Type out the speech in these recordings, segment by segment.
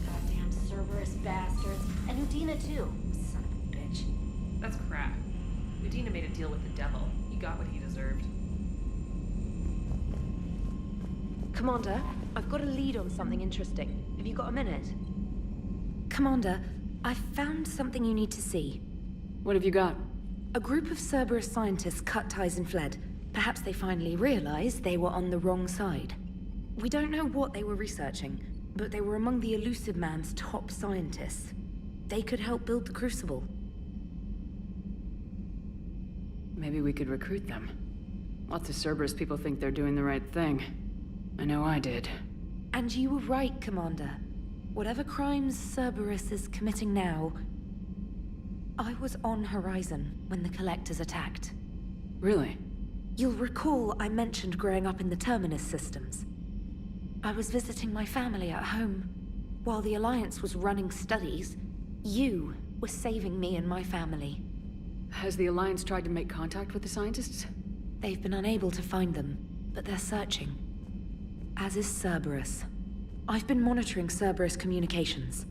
Goddamn Cerberus bastards. And Udina too. Son of a bitch. That's crap. Udina made a deal with the devil. He got what he deserved. Commander, I've got a lead on something interesting. Have you got a minute? Commander, I've found something you need to see. What have you got? A group of Cerberus scientists cut ties and fled. Perhaps they finally realized they were on the wrong side. We don't know what they were researching, but they were among the Elusive Man's top scientists. They could help build the Crucible. Maybe we could recruit them. Lots of Cerberus people think they're doing the right thing. I know I did. And you were right, Commander. Whatever crimes Cerberus is committing now, I was on Horizon when the Collectors attacked. Really? You'll recall I mentioned growing up in the Terminus systems. I was visiting my family at home. While the Alliance was running studies, you were saving me and my family. Has the Alliance tried to make contact with the scientists? They've been unable to find them, but they're searching. As is Cerberus. I've been monitoring Cerberus communications.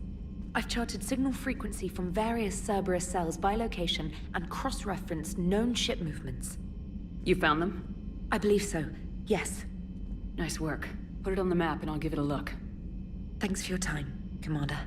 I've charted signal frequency from various Cerberus cells by location and cross-referenced known ship movements. You found them? I believe so, yes. Nice work. Put it on the map and I'll give it a look. Thanks for your time, Commander.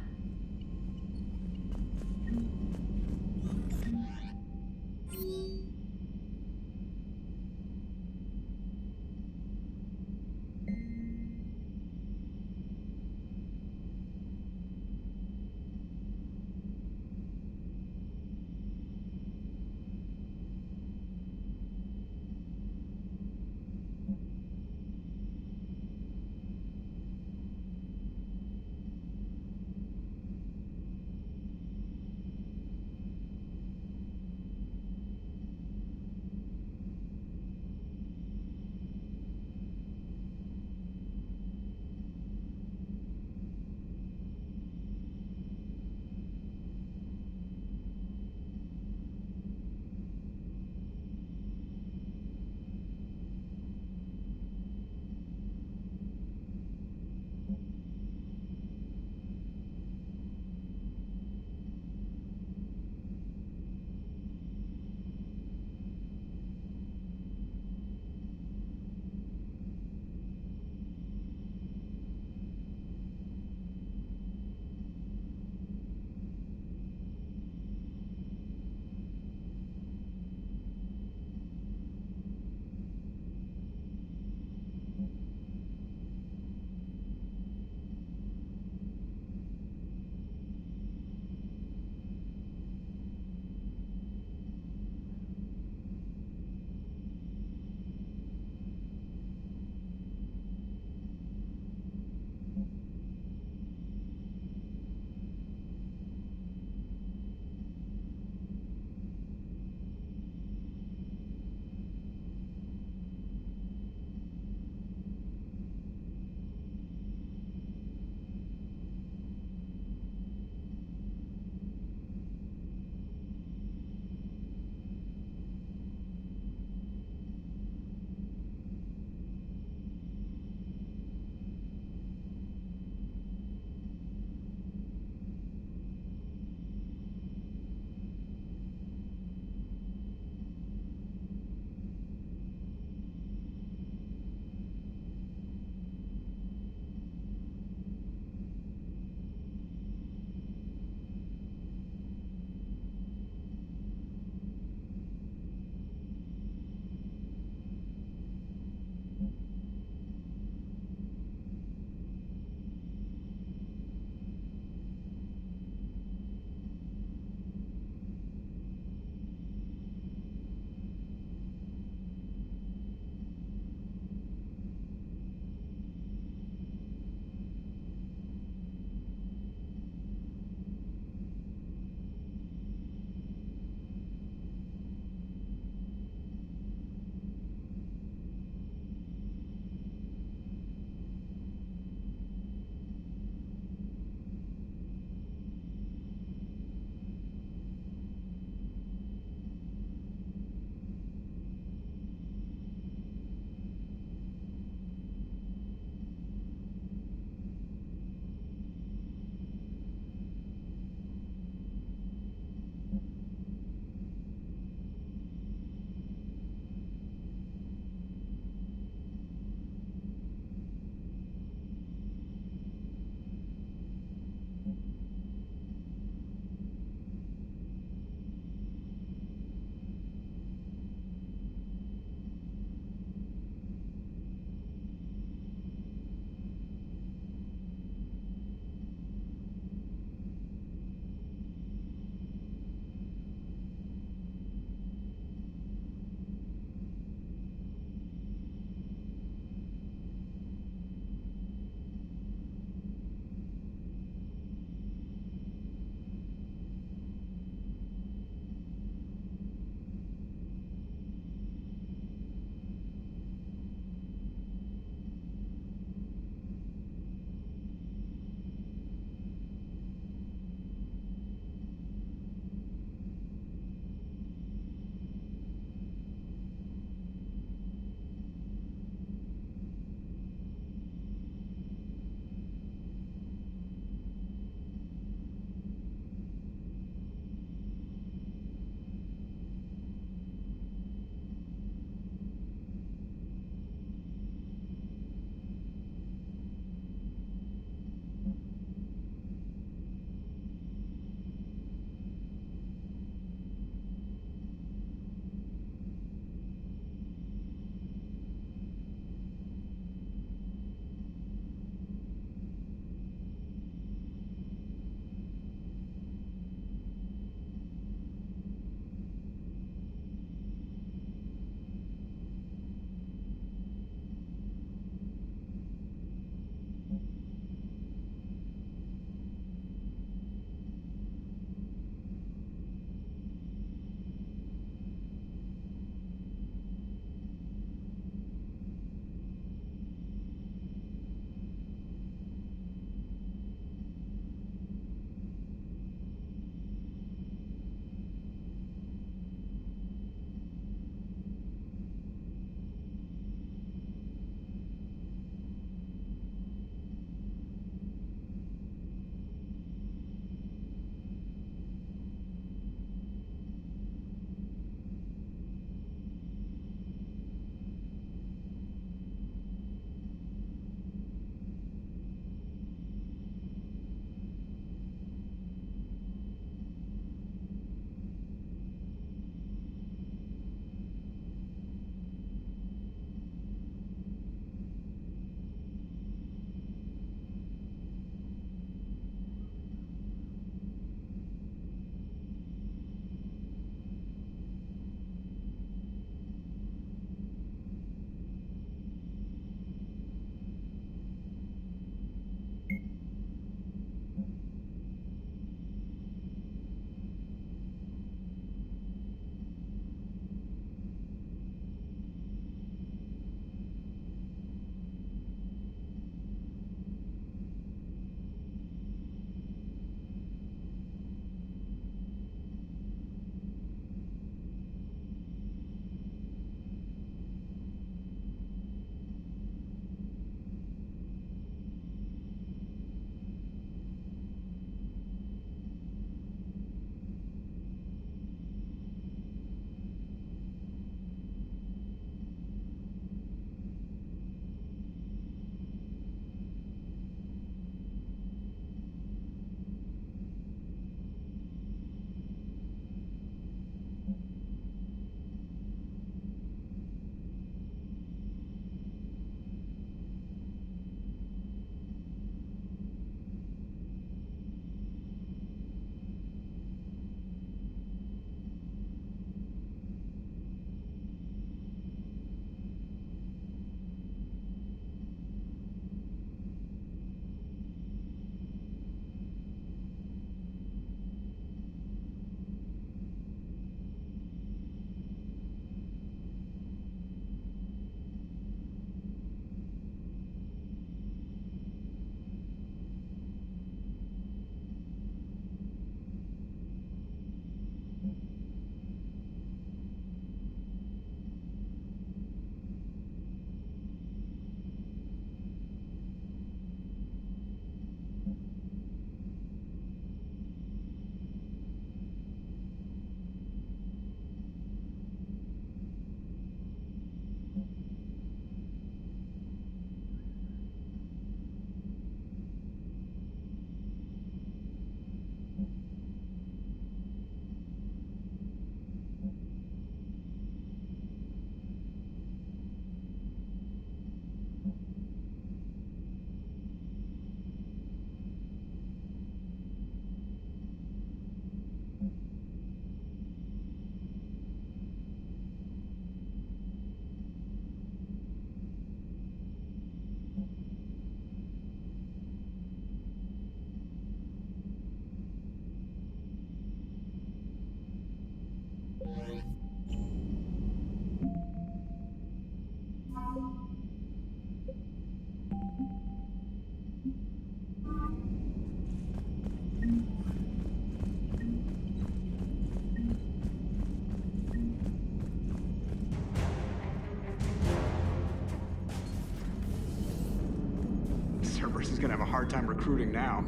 is gonna have a hard time recruiting now.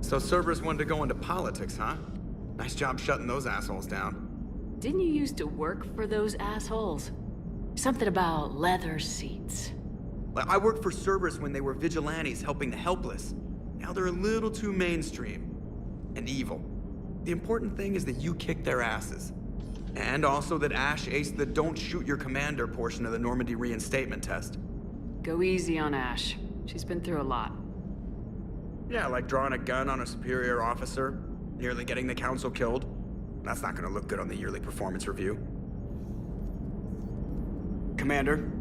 So Cerberus wanted to go into politics, huh? Nice job shutting those assholes down. Didn't you used to work for those assholes? Something about leather seats. I worked for Cerberus when they were vigilantes helping the helpless. Now they're a little too mainstream. And evil. The important thing is that you kick their asses. And also that Ash aced the don't shoot your commander portion of the Normandy reinstatement test. Go easy on Ash. She's been through a lot. Yeah, like drawing a gun on a superior officer, nearly getting the council killed. That's not gonna look good on the yearly performance review. Commander?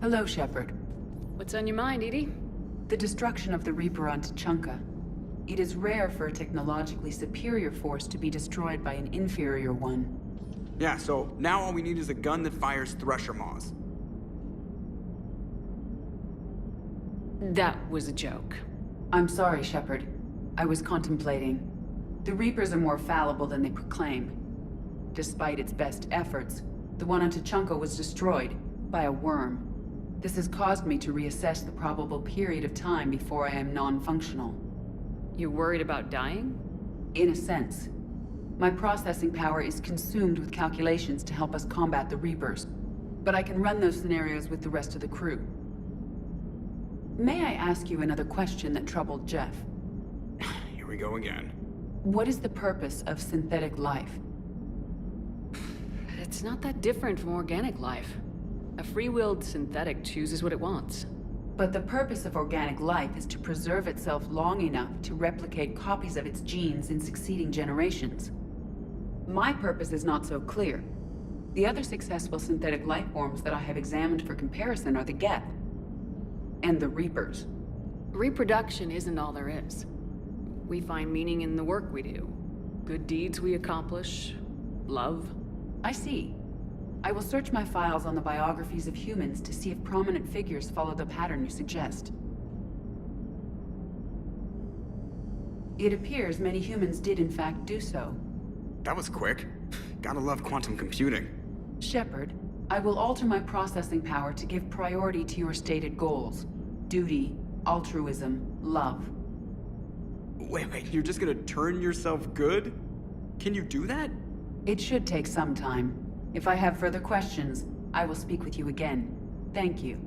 Hello, Shepard. What's on your mind, Edie? The destruction of the Reaper on Tuchanka. It is rare for a technologically superior force to be destroyed by an inferior one. Yeah, so now all we need is a gun that fires Thresher Maws. That was a joke. I'm sorry, Shepard. I was contemplating. The Reapers are more fallible than they proclaim. Despite its best efforts, the one on Tuchanka was destroyed by a worm. This has caused me to reassess the probable period of time before I am non-functional. You're worried about dying? In a sense. My processing power is consumed with calculations to help us combat the Reapers, but I can run those scenarios with the rest of the crew. May I ask you another question that troubled Jeff? Here we go again. What is the purpose of synthetic life? It's not that different from organic life. A free-willed synthetic chooses what it wants. But the purpose of organic life is to preserve itself long enough to replicate copies of its genes in succeeding generations. My purpose is not so clear. The other successful synthetic life forms that I have examined for comparison are the Geth and the Reapers. Reproduction isn't all there is. We find meaning in the work we do. Good deeds we accomplish. Love. I see. I will search my files on the biographies of humans to see if prominent figures follow the pattern you suggest. It appears many humans did in fact do so. That was quick. Gotta love quantum computing. Shepard, I will alter my processing power to give priority to your stated goals. Duty, altruism, love. Wait, you're just gonna turn yourself good? Can you do that? It should take some time. If I have further questions, I will speak with you again. Thank you.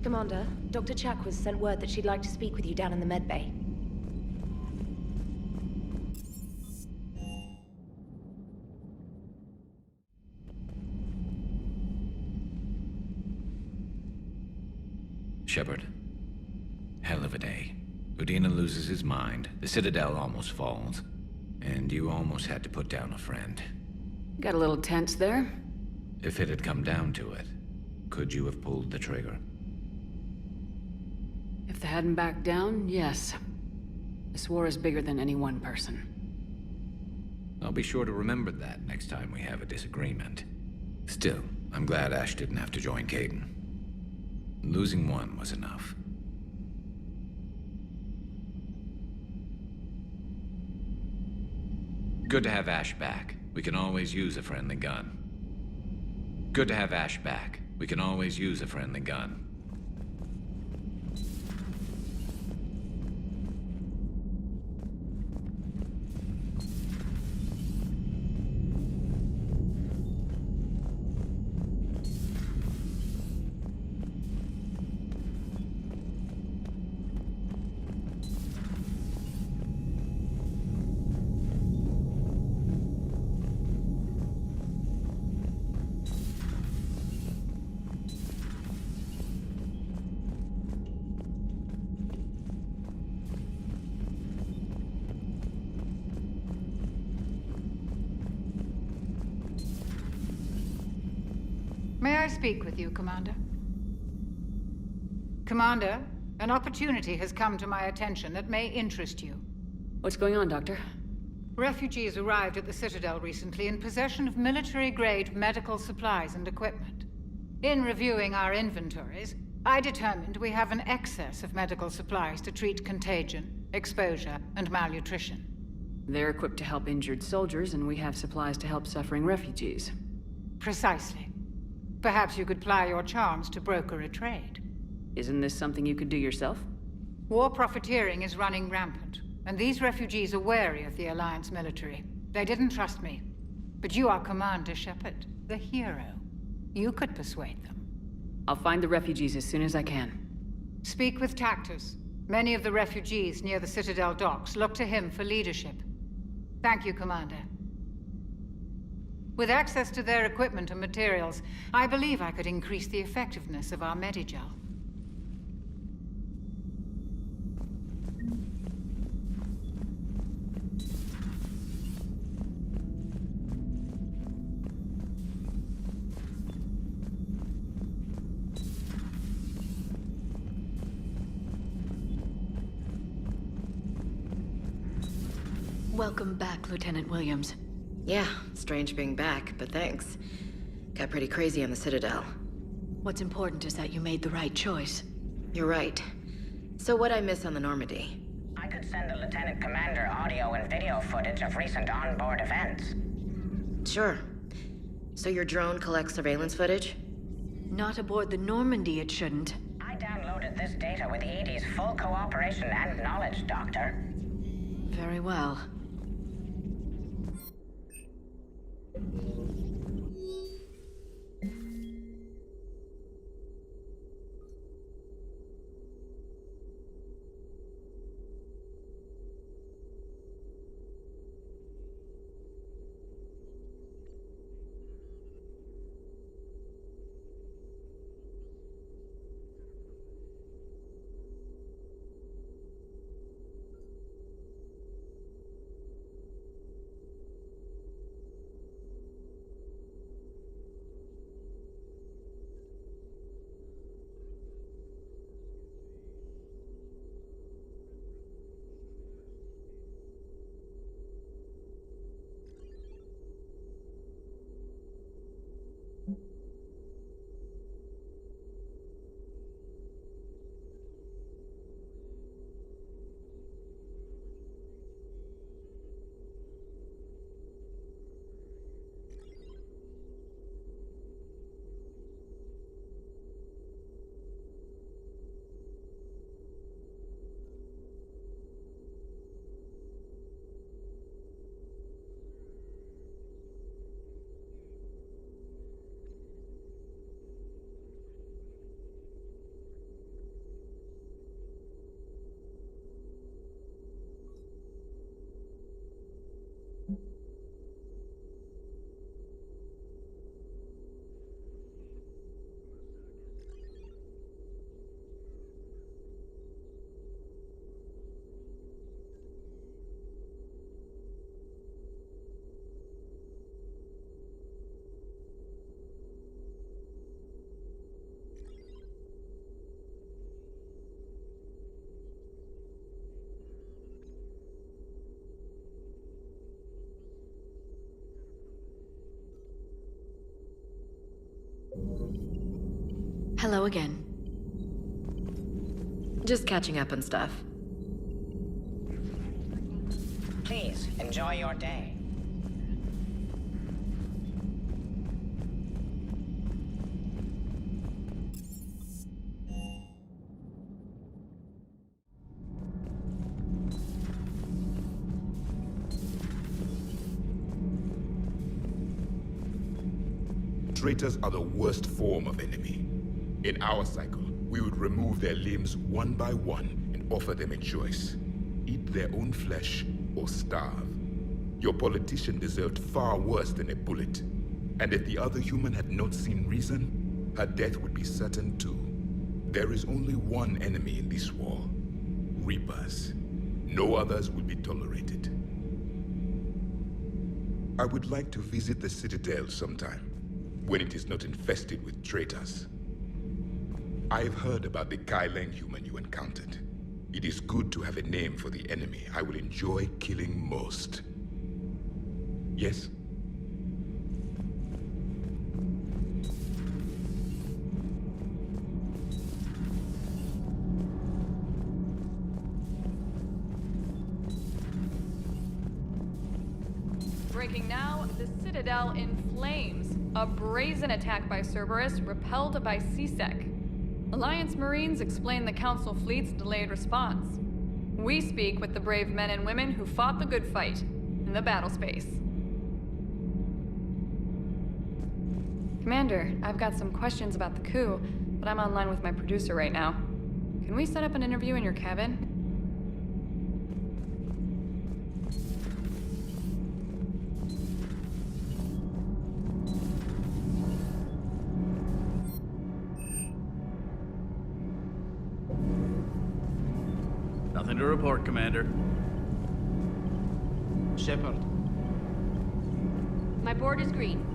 Commander, Dr. Chakwas sent word that she'd like to speak with you down in the med bay. Shepard. Hell of a day. Udina loses his mind, the Citadel almost falls, and you almost had to put down a friend. Got a little tense there. If it had come down to it, could you have pulled the trigger? If they hadn't backed down, yes. This war is bigger than any one person. I'll be sure to remember that next time we have a disagreement. Still, I'm glad Ash didn't have to join Kaidan. Losing one was enough. Good to have Ash back. We can always use a friendly gun. Good to have Ash back. We can always use a friendly gun. May I speak with you, Commander? Commander, an opportunity has come to my attention that may interest you. What's going on, Doctor? Refugees arrived at the Citadel recently in possession of military-grade medical supplies and equipment. In reviewing our inventories, I determined we have an excess of medical supplies to treat contagion, exposure, and malnutrition. They're equipped to help injured soldiers, and we have supplies to help suffering refugees. Precisely. Perhaps you could ply your charms to broker a trade. Isn't this something you could do yourself? War profiteering is running rampant, and these refugees are wary of the Alliance military. They didn't trust me. But you are Commander Shepard, the hero. You could persuade them. I'll find the refugees as soon as I can. Speak with Tactus. Many of the refugees near the Citadel docks look to him for leadership. Thank you, Commander. With access to their equipment and materials, I believe I could increase the effectiveness of our Medigel. Welcome back, Lieutenant Williams. Yeah, strange being back, but thanks. Got pretty crazy on the Citadel. What's important is that you made the right choice. You're right. So what'd I miss on the Normandy? I could send the Lieutenant Commander audio and video footage of recent onboard events. Sure. So your drone collects surveillance footage? Not aboard the Normandy, it shouldn't. I downloaded this data with EDI's full cooperation and knowledge, Doctor. Very well. Hello again. Just catching up on stuff. Please, enjoy your day. Traitors are the worst form of enemy. In our cycle, we would remove their limbs one by one and offer them a choice. Eat their own flesh or starve. Your politician deserved far worse than a bullet. And if the other human had not seen reason, her death would be certain too. There is only one enemy in this war. Reapers. No others will be tolerated. I would like to visit the Citadel sometime, when it is not infested with traitors. I've heard about the Kaileng human you encountered. It is good to have a name for the enemy I will enjoy killing most. Yes? Breaking now, the Citadel in flames. A brazen attack by Cerberus, repelled by CSEC. Alliance Marines explain the Council fleet's delayed response. We speak with the brave men and women who fought the good fight in the battle space. Commander, I've got some questions about the coup, but I'm online with my producer right now. Can we set up an interview in your cabin? Nothing to report, Commander. Shepard. My board is green.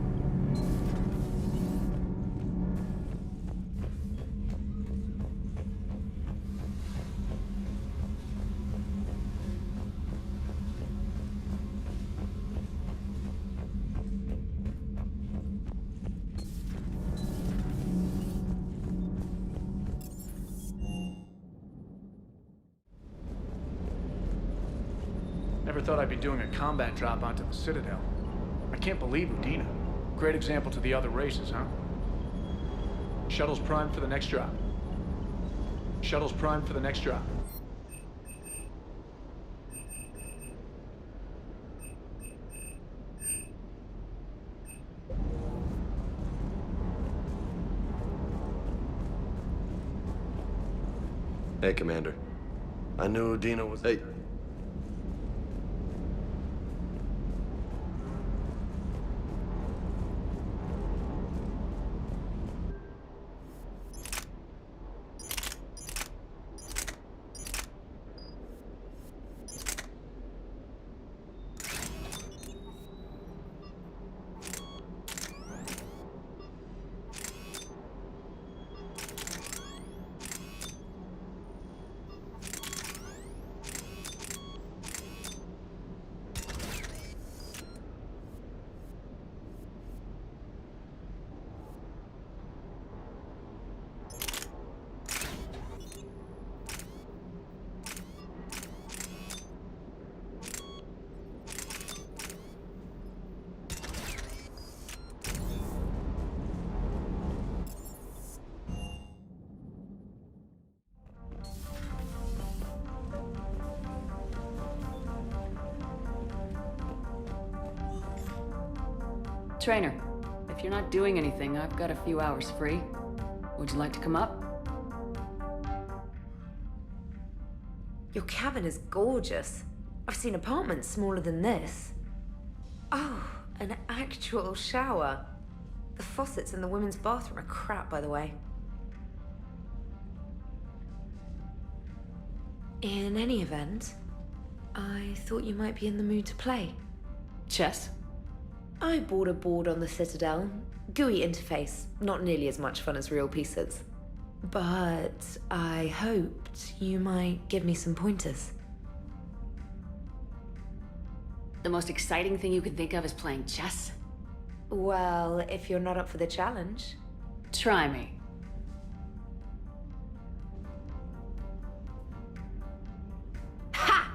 Never thought I'd be doing a combat drop onto the Citadel. I can't believe Udina. Great example to the other races, huh? Shuttle's primed for the next drop. Shuttle's primed for the next drop. Hey, Commander. I knew Udina was... Hey. Trainer, if you're not doing anything, I've got a few hours free. Would you like to come up? Your cabin is gorgeous. I've seen apartments smaller than this. Oh, an actual shower. The faucets in the women's bathroom are crap, by the way. In any event, I thought you might be in the mood to play. Chess? I bought a board on the Citadel. GUI interface, not nearly as much fun as real pieces. But I hoped you might give me some pointers. The most exciting thing you can think of is playing chess? Well, if you're not up for the challenge. Try me. Ha!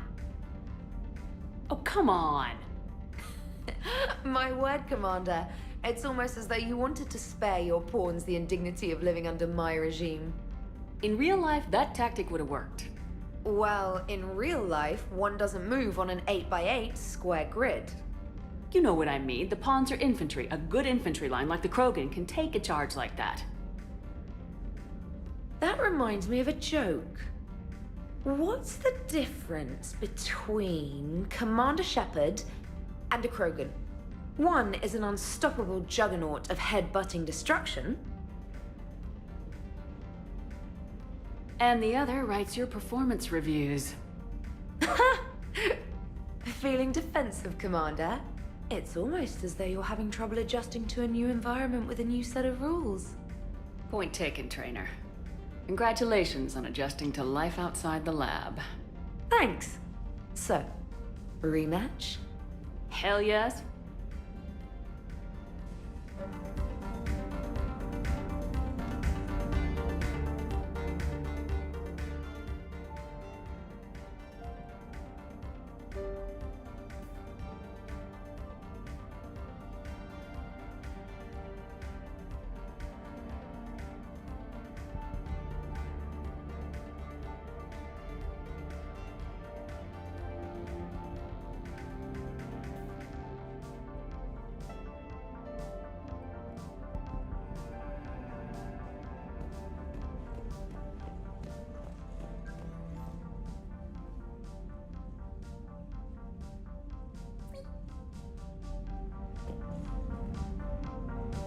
Oh, come on! My word, Commander. It's almost as though you wanted to spare your pawns the indignity of living under my regime. In real life, that tactic would have worked. Well, in real life, one doesn't move on an 8x8 square grid. You know what I mean. The pawns are infantry. A good infantry line like the Krogan can take a charge like that. That reminds me of a joke. What's the difference between Commander Shepard and a Krogan? One is an unstoppable juggernaut of head-butting destruction. And the other writes your performance reviews. Feeling defensive, Commander? It's almost as though you're having trouble adjusting to a new environment with a new set of rules. Point taken, Trainer. Congratulations on adjusting to life outside the lab. Thanks. So, rematch? Hell yes.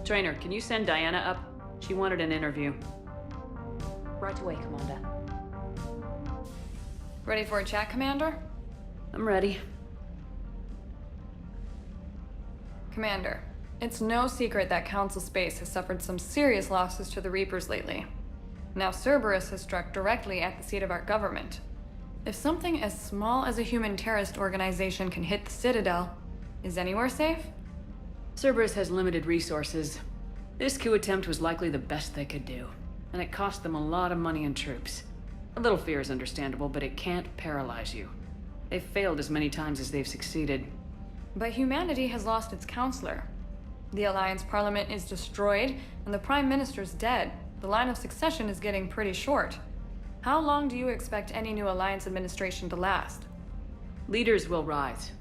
Trainer, can you send Diana up? She wanted an interview. Right away, Commander. Ready for a chat, Commander? I'm ready. Commander, it's no secret that Council Space has suffered some serious losses to the Reapers lately. Now Cerberus has struck directly at the seat of our government. If something as small as a human terrorist organization can hit the Citadel, is anywhere safe? Cerberus has limited resources. This coup attempt was likely the best they could do, and it cost them a lot of money and troops. A little fear is understandable, but it can't paralyze you. They've failed as many times as they've succeeded. But humanity has lost its counselor. The Alliance Parliament is destroyed, and the Prime Minister's dead. The line of succession is getting pretty short. How long do you expect any new Alliance administration to last? Leaders will rise.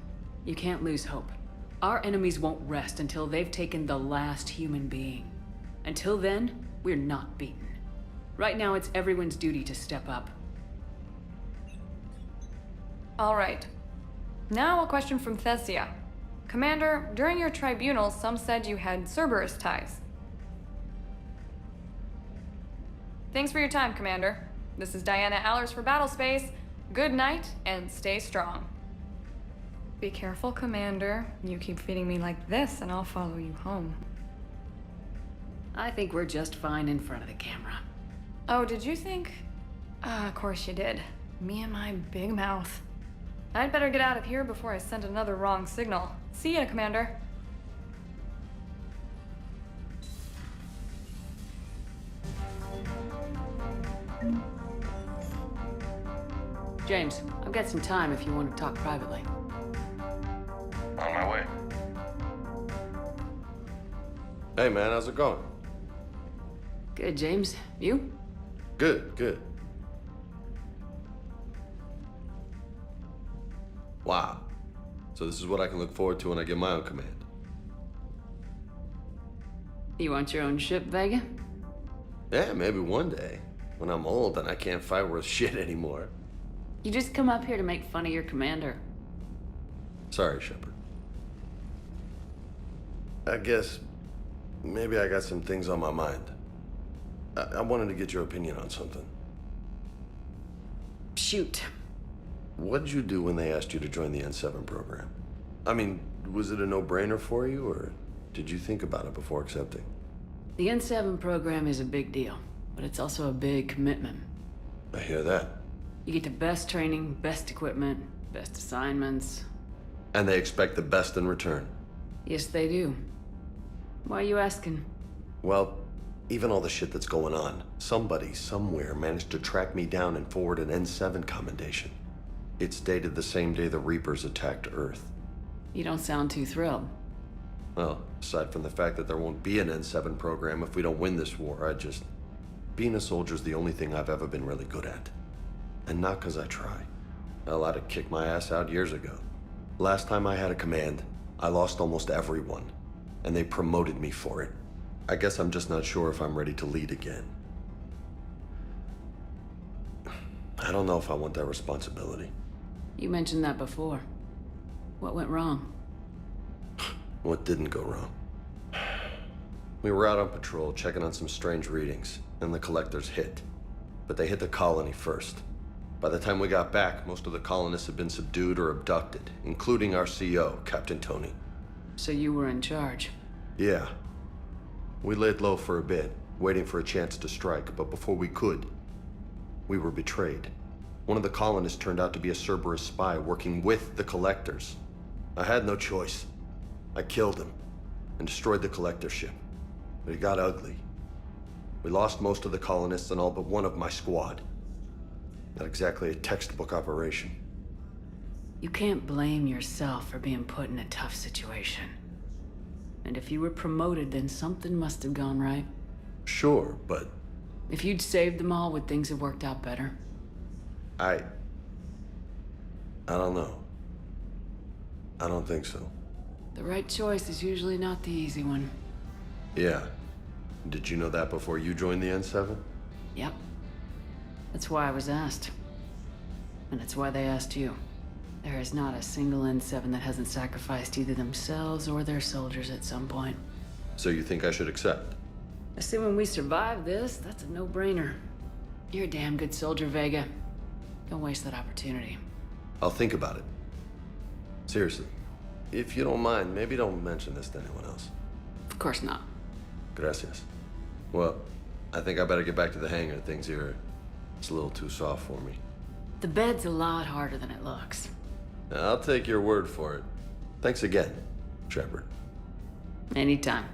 You can't lose hope. Our enemies won't rest until they've taken the last human being. Until then, we're not beaten. Right now, it's everyone's duty to step up. All right. Now a question from Thesia. Commander, during your tribunal, some said you had Cerberus ties. Thanks for your time, Commander. This is Diana Allers for Battlespace. Good night, and stay strong. Be careful, Commander. You keep feeding me like this, and I'll follow you home. I think we're just fine in front of the camera. Oh, did you think? Of course you did. Me and my big mouth. I'd better get out of here before I send another wrong signal. See ya, Commander. James, I've got some time if you want to talk privately. On my way. Hey, man, how's it going? Good, James. You? Good, good. Wow. So this is what I can look forward to when I get my own command. You want your own ship, Vega? Yeah, maybe one day. When I'm old and I can't fight worth shit anymore. You just come up here to make fun of your commander. Sorry, Shepard. I guess maybe I got some things on my mind. I wanted to get your opinion on something. Shoot. What did you do when they asked you to join the N7 program? I mean, was it a no-brainer for you, or did you think about it before accepting? The N7 program is a big deal, but it's also a big commitment. I hear that. You get the best training, best equipment, best assignments. And they expect the best in return. Yes, they do. Why are you asking? Well, even all the shit that's going on, somebody somewhere managed to track me down and forward an N7 commendation. It's dated the same day the Reapers attacked Earth. You don't sound too thrilled. Well, aside from the fact that there won't be an N7 program if we don't win this war, being a soldier's the only thing I've ever been really good at. And not because I try. Hell, I'd have kicked my ass out years ago. Last time I had a command, I lost almost everyone. And they promoted me for it. I guess I'm just not sure if I'm ready to lead again. I don't know if I want that responsibility. You mentioned that before. What went wrong? What didn't go wrong? We were out on patrol, checking on some strange readings, and the collectors hit. But they hit the colony first. By the time we got back, most of the colonists had been subdued or abducted, including our CO, Captain Tony. So you were in charge? Yeah. We laid low for a bit, waiting for a chance to strike, but before we could, we were betrayed. One of the colonists turned out to be a Cerberus spy working with the collectors. I had no choice. I killed him. and destroyed the collector ship. But it got ugly. We lost most of the colonists and all but one of my squad. Not exactly a textbook operation. You can't blame yourself for being put in a tough situation. And if you were promoted, then something must have gone right. Sure, but... If you'd saved them all, would things have worked out better? I don't know. I don't think so. The right choice is usually not the easy one. Yeah. Did you know that before you joined the N7? Yep. That's why I was asked. And it's why they asked you. There is not a single N7 that hasn't sacrificed either themselves or their soldiers at some point. So you think I should accept? Assuming we survive this, that's a no-brainer. You're a damn good soldier, Vega. Don't waste that opportunity. I'll think about it. Seriously. If you don't mind, maybe don't mention this to anyone else. Of course not. Gracias. Well, I think I better get back to the hangar. Things here, it's a little too soft for me. The bed's a lot harder than it looks. I'll take your word for it. Thanks again, Shepard. Anytime.